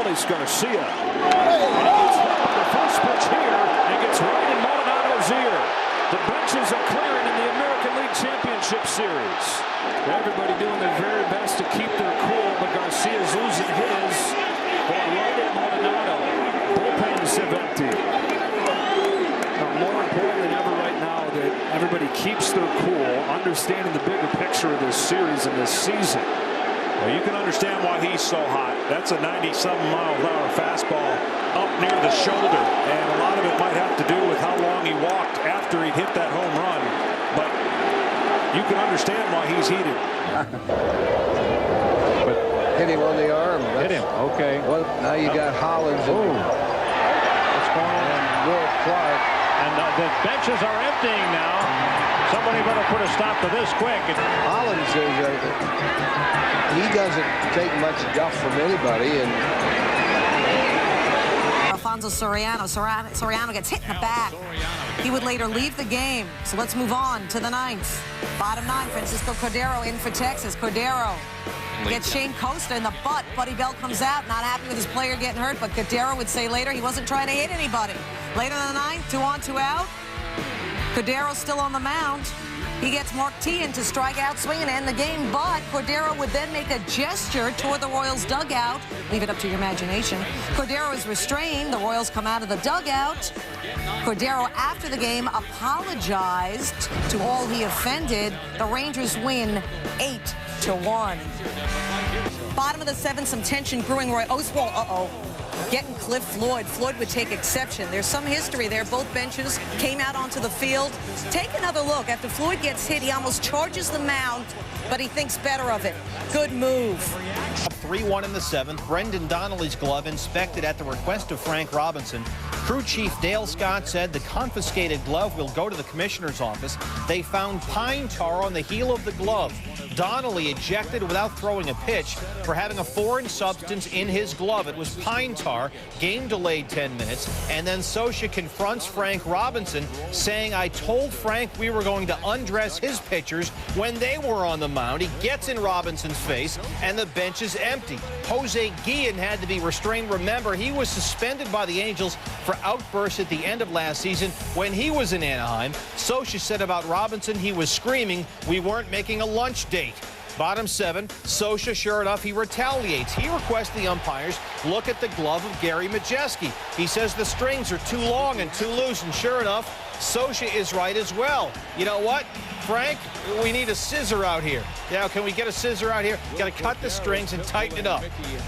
Adolis Garcia. And he gets hit by the first pitch here and gets right in Maldonado's ear. The benches are clearing in the American League Championship Series. Everybody doing their very best to keep their cool, but Garcia's losing his. Going right at Maldonado. Bullpens have emptied. Now, more important than ever right now that everybody keeps their cool, understanding the bigger picture of this series and this season. Well, you can understand why he's so hot. That's a 97-mile-an-hour fastball up near the shoulder, and a lot of it might have to do with how long he walked after he hit that home run. But you can understand why he's heated. But hit him on the arm. Hit him. Okay. Well, now you got Hollins and what's going on? Will Clark. And the benches are emptying now. Somebody better put a stop to this quick. Hollins is he doesn't take much guff from anybody, and Alfonso Soriano gets hit in the back. He would later leave the game. So let's move on to the ninth. Bottom nine, Francisco Cordero in for Texas. Cordero gets Shane Costa in the butt. Buddy Bell comes out, not happy with his player getting hurt, but Cordero would say later he wasn't trying to hit anybody. Later in the ninth, 2 on, 2 out. Cordero still on the mound. He gets Mark Teahan to strike out, swing, and end the game, but Cordero would then make a gesture toward the Royals dugout. Leave it up to your imagination. Cordero is restrained. The Royals come out of the dugout. Cordero, after the game, apologized to all he offended. The Rangers win 8-1. Bottom of the 7th, some tension brewing. Roy Oswalt, getting Cliff Floyd. Floyd would take exception. There's some history there. Both benches came out onto the field. Take another look. After Floyd gets hit, he almost charges the mound, but he thinks better of it. Good move. 3-1 in the 7th. Brendan Donnelly's glove inspected at the request of Frank Robinson. Crew Chief Dale Scott said the confiscated glove will go to the commissioner's office. They found pine tar on the heel of the glove. Donnelly ejected without throwing a pitch for having a foreign substance in his glove. It was pine tar. Game delayed 10 minutes. And then Scioscia confronts Frank Robinson, saying, I told Frank we were going to undress his pitchers when they were on the mound. He gets in Robinson's face, and the bench is empty. Jose Guillen had to be restrained. Remember, he was suspended by the Angels for outbursts at the end of last season when he was in Anaheim. Scioscia said about Robinson, he was screaming, we weren't making a lunch date. Bottom 7, Scioscia, sure enough, he retaliates. He requests the umpires look at the glove of Gary Majeski. He says the strings are too long and too loose, and sure enough, Scioscia is right as well. You know what, Frank? We need a scissor out here. Now, can we get a scissor out here? Got to cut the strings and tighten it up.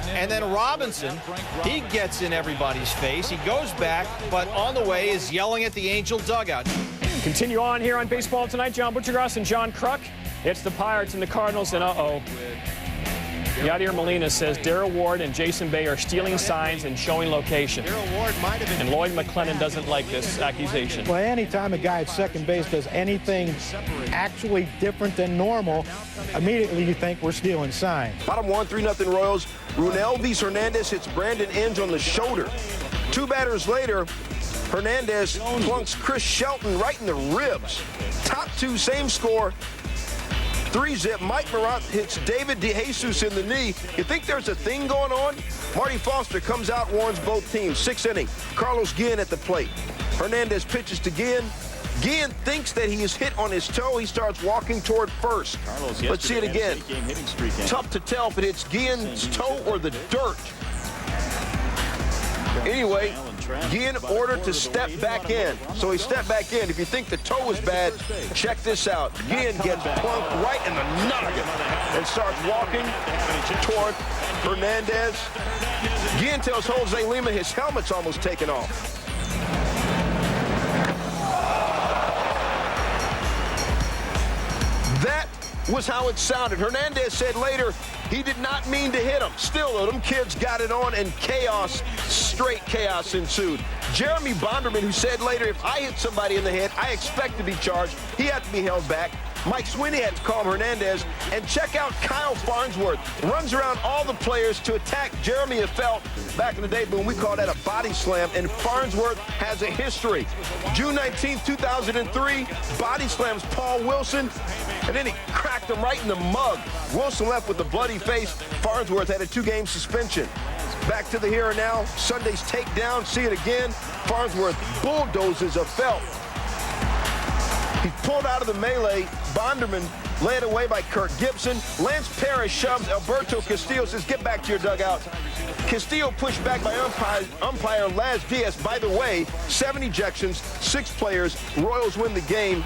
And then Robinson, he gets in everybody's face. He goes back, but on the way is yelling at the Angel dugout. Continue on here on Baseball Tonight. John Butchergross and John Kruk. It's the Pirates and the Cardinals, and Yadier Molina says Darrell Ward and Jason Bay are stealing signs and showing location. And Lloyd McClellan doesn't like this accusation. Well, anytime a guy at second base does anything actually different than normal, immediately you think we're stealing signs. Bottom 1, 3-0 Royals. Runelvis Hernandez hits Brandon Inge on the shoulder. 2 batters later, Hernandez plunks Chris Shelton right in the ribs. Top 2, same score. 3-zip, Mike Morant hits David DeJesus in the knee. You think there's a thing going on? Marty Foster comes out, warns both teams. 6th inning, Carlos Guillen at the plate. Hernandez pitches to Guillen. Guillen thinks that he is hit on his toe. He starts walking toward first. Let's see it again. Tough to tell if it hits Guillen's toe or the dirt. Anyway, Guillen ordered to step back in. So he stepped back in. If you think the toe was bad, check this out. Guillen gets plunked right in the noggin and starts walking toward Hernandez. Guillen tells Jose Lima his helmet's almost taken off. That was how it sounded. Hernandez said later he did not mean to hit him. Still, though, them kids got it on, and chaos, straight chaos ensued. Jeremy Bonderman, who said later, if I hit somebody in the head, I expect to be charged. He had to be held back. Mike Sweeney had to calm Hernandez. And check out Kyle Farnsworth. Runs around all the players to attack Jeremy Affeldt. Back in the day, Boone, we call that a body slam. And Farnsworth has a history. June 19, 2003, body slams Paul Wilson. And then he cracked him right in the mug. Wilson left with a bloody face. Farnsworth had a 2-game suspension. Back to the here and now. Sunday's takedown. See it again. Farnsworth bulldozes a Felt. He's pulled out of the melee. Bonderman led away by Kurt Gibson. Lance Parrish shoves Alberto Castillo, says, get back to your dugout. Castillo pushed back by umpire Laz Diaz. By the way, 7 ejections, 6 players. Royals win the game.